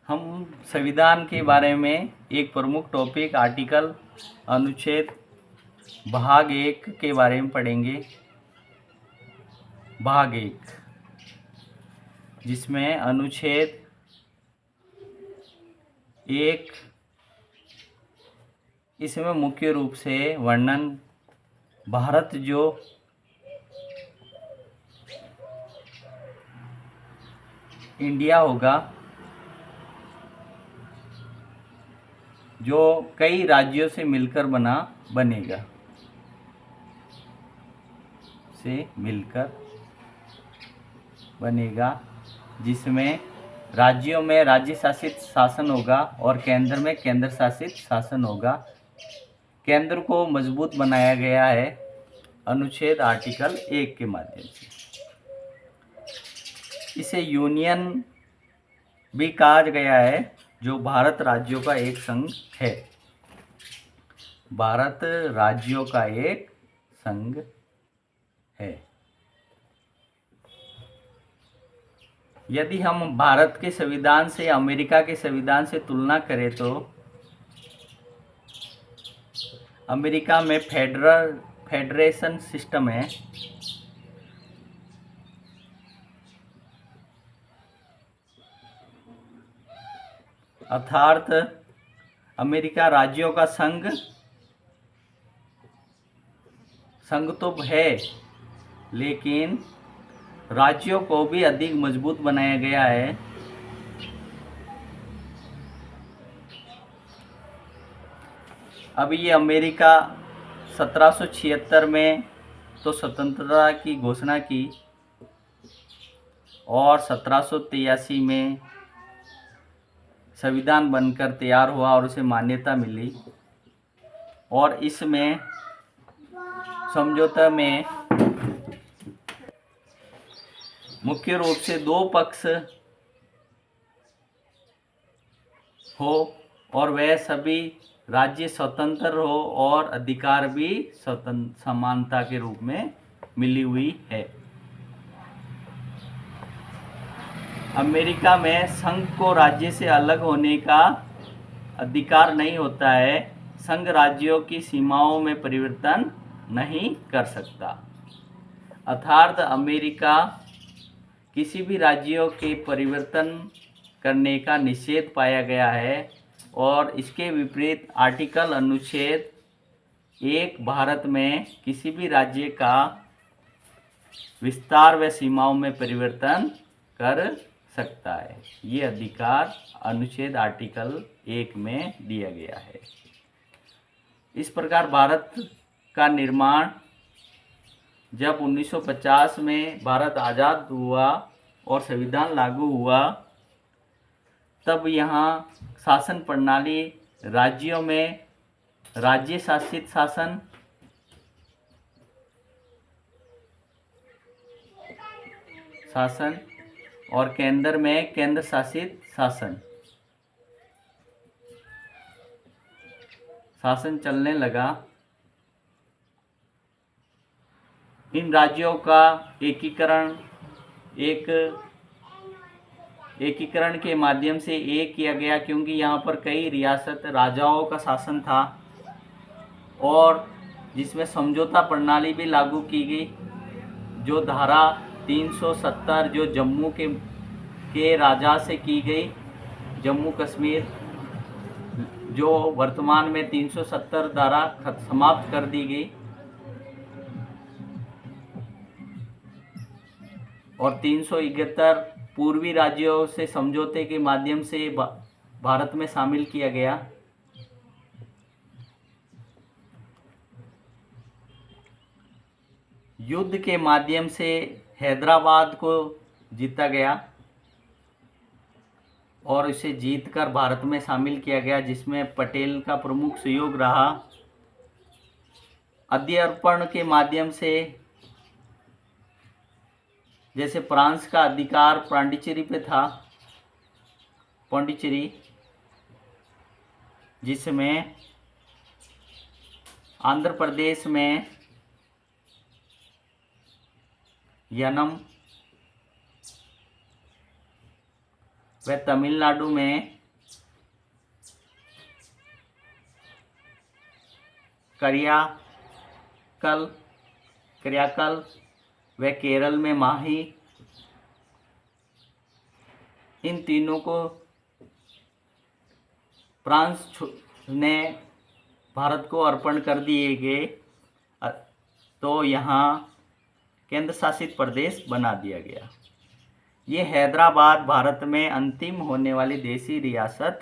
हम संविधान के बारे में एक प्रमुख टॉपिक आर्टिकल अनुच्छेद भाग 1 के बारे में पढ़ेंगे। भाग 1 जिसमें अनुच्छेद 1 इसमें मुख्य रूप से वर्णन भारत जो इंडिया होगा, जो कई राज्यों से मिलकर बनेगा जिसमें राज्यों में राज्य शासित शासन होगा और केंद्र में केंद्र शासित शासन होगा। केंद्र को मजबूत बनाया गया है अनुच्छेद आर्टिकल 1 के माध्यम से। इसे यूनियन भी कहा गया है, जो भारत राज्यों का एक संघ है। भारत राज्यों का एक संघ है। यदि हम भारत के संविधान से अमेरिका के संविधान से तुलना करें तो अमेरिका में फेडरेशन सिस्टम है। अर्थात अमेरिका राज्यों का संघ तो है, लेकिन राज्यों को भी अधिक मजबूत बनाया गया है। अब ये अमेरिका 1776 में तो स्वतंत्रता की घोषणा की और 1783 में संविधान बनकर तैयार हुआ और उसे मान्यता मिली। और इसमें समझौते में मुख्य रूप से 2 पक्ष हो और वह सभी राज्य स्वतंत्र हो और अधिकार भी समानता के रूप में मिली हुई है। अमेरिका में संघ को राज्य से अलग होने का अधिकार नहीं होता है। संघ राज्यों की सीमाओं में परिवर्तन नहीं कर सकता। अर्थात अमेरिका किसी भी राज्यों के परिवर्तन करने का निषेध पाया गया है। और इसके विपरीत आर्टिकल अनुच्छेद 1 भारत में किसी भी राज्य का विस्तार व सीमाओं में परिवर्तन कर सकता है। ये अधिकार अनुच्छेद आर्टिकल 1 में दिया गया है। इस प्रकार भारत का निर्माण जब 1950 में भारत आज़ाद हुआ और संविधान लागू हुआ, तब यहाँ शासन प्रणाली राज्यों में राज्य शासित शासन और केंद्र में केंद्र शासित शासन चलने लगा। इन राज्यों का एकीकरण के माध्यम से एक किया गया, क्योंकि यहाँ पर कई रियासत राजाओं का शासन था और जिसमें समझौता प्रणाली भी लागू की गई, जो धारा 370 जो जम्मू के राजा से की गई, जम्मू कश्मीर, जो वर्तमान में 370 धारा समाप्त कर दी गई और 371 पूर्वी राज्यों से समझौते के माध्यम से भारत में शामिल किया गया। युद्ध के माध्यम से हैदराबाद को जीता गया और इसे जीतकर भारत में शामिल किया गया, जिसमें पटेल का प्रमुख सहयोग रहा। अध्यर्पण के माध्यम से जैसे फ्रांस का अधिकार पांडिचेरी पे था, जिसमें आंध्र प्रदेश में यनम व तमिलनाडु में करियाकल क्रियाकल व केरल में माही, इन तीनों को फ्रांस ने भारत को अर्पण कर दिए गए, तो यहाँ केंद्र शासित प्रदेश बना दिया गया। ये हैदराबाद भारत में अंतिम होने वाली देशी रियासत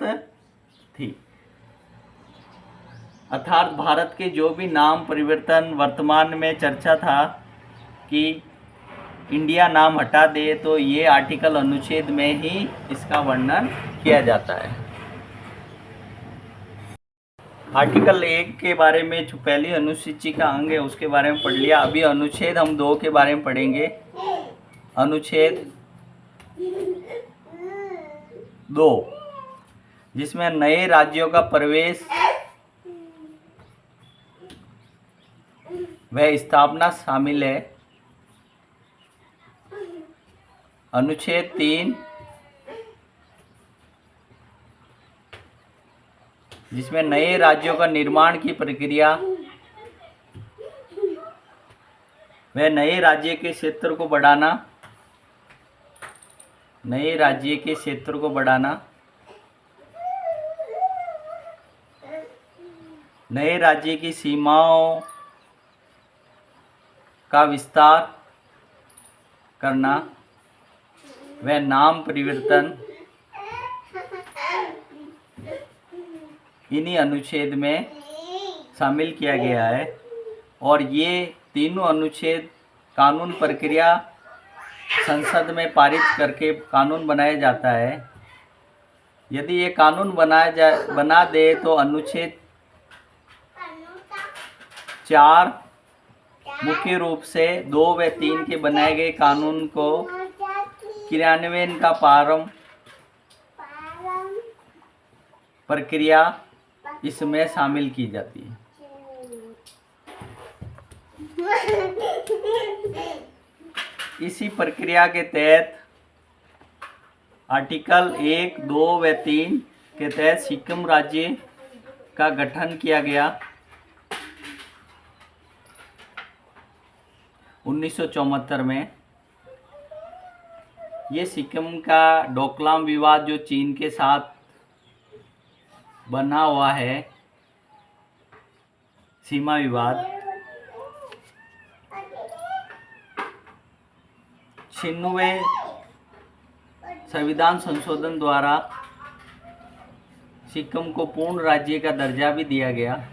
थी। अर्थात भारत के जो भी नाम परिवर्तन वर्तमान में चर्चा था कि इंडिया नाम हटा दे, तो ये आर्टिकल अनुच्छेद में ही इसका वर्णन किया जाता है। आर्टिकल 1 के बारे में जो पहली अनुसूची का अंग है उसके बारे में पढ़ लिया। अभी अनुच्छेद हम 2 के बारे में पढ़ेंगे। अनुच्छेद 2, जिसमें नए राज्यों का प्रवेश व स्थापना शामिल है। अनुच्छेद 3, जिसमें नए राज्यों का निर्माण की प्रक्रिया व नए राज्य के क्षेत्र को बढ़ाना, नए राज्य के क्षेत्र को बढ़ाना, नए राज्य की सीमाओं का विस्तार करना व नाम परिवर्तन, इन्हीं अनुच्छेद में शामिल किया गया है। और ये तीनों अनुच्छेद कानून प्रक्रिया संसद में पारित करके कानून बनाया जाता है। यदि ये कानून बना दे तो अनुच्छेद 4 मुख्य रूप से 2 व 3 के बनाए गए कानून को क्रियान्वयन का प्रक्रिया इसमें शामिल की जाती है। इसी प्रक्रिया के तहत आर्टिकल 1, 2 व 3 के तहत सिक्किम राज्य का गठन किया गया 1974 में। ये सिक्किम का डोकलाम विवाद जो चीन के साथ बना हुआ है, सीमा विवाद, 96वें संविधान संशोधन द्वारा सिक्किम को पूर्ण राज्य का दर्जा भी दिया गया।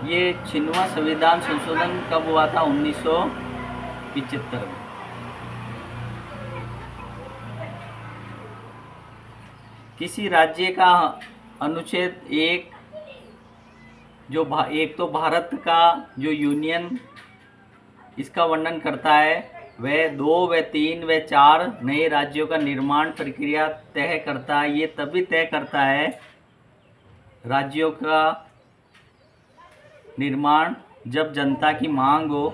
ये 96वां संविधान संशोधन कब हुआ था? 1975 में। किसी राज्य का अनुच्छेद 1 जो एक तो भारत का जो यूनियन इसका वर्णन करता है, वह 2 व 3 व 4 नए राज्यों का निर्माण प्रक्रिया तय करता है। ये तभी तय करता है राज्यों का निर्माण जब जनता की मांग हो,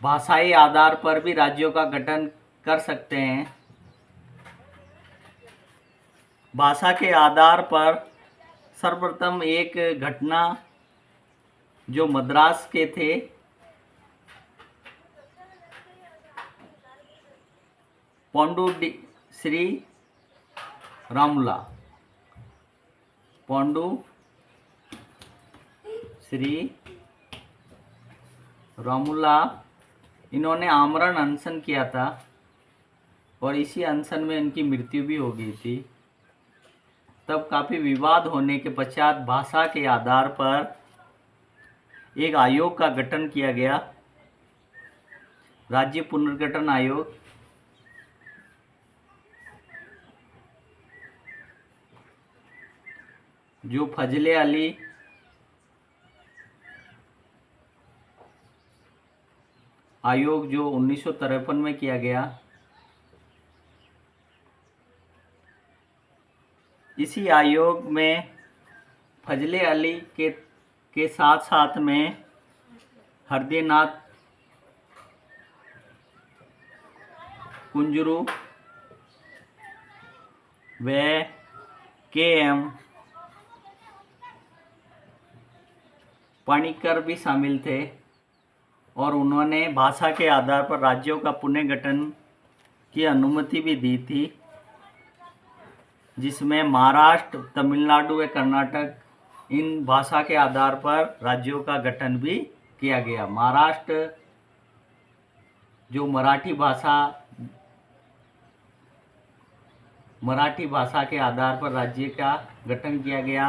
भाषाई आधार पर भी राज्यों का गठन कर सकते हैं। भाषा के आधार पर सर्वप्रथम एक घटना जो मद्रास के थे, पोंडु श्री रामुला इन्होंने आमरण अनशन किया था और इसी अनशन में इनकी मृत्यु भी हो गई थी। तब काफ़ी विवाद होने के पश्चात भाषा के आधार पर एक आयोग का गठन किया गया, राज्य पुनर्गठन आयोग। जो फजले अली आयोग जो 1953 में किया गया। इसी आयोग में फजले अली के साथ साथ में हृदयनाथ कुंजरू व के.एम. पणिक्कर भी शामिल थे और उन्होंने भाषा के आधार पर राज्यों का पुनर्गठन की अनुमति भी दी थी, जिसमें महाराष्ट्र, तमिलनाडु व कर्नाटक इन भाषा के आधार पर राज्यों का गठन भी किया गया। महाराष्ट्र जो मराठी भाषा के आधार पर राज्य का गठन किया गया।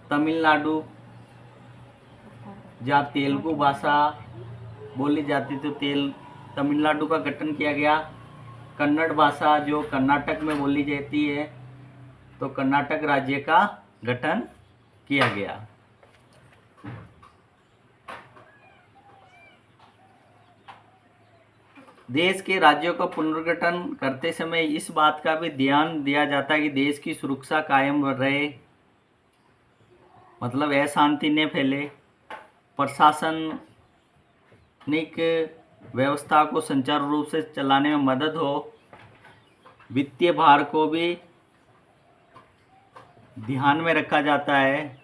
तमिलनाडु जहाँ तेलुगु भाषा बोली जाती तो तमिलनाडु का गठन किया गया। कन्नड़ भाषा जो कर्नाटक में बोली जाती है तो कर्नाटक राज्य का गठन किया गया। देश के राज्यों का पुनर्गठन करते समय इस बात का भी ध्यान दिया जाता है कि देश की सुरक्षा कायम रहे, मतलब अशांति न फैले, प्रशासनिक व्यवस्था को सुचारू रूप से चलाने में मदद हो, वित्तीय भार को भी ध्यान में रखा जाता है।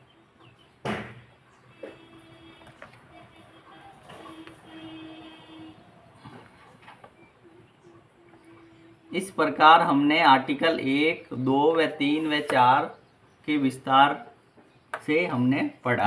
इस प्रकार हमने आर्टिकल 1, 2 व 3 व 4 के विस्तार से हमने पढ़ा।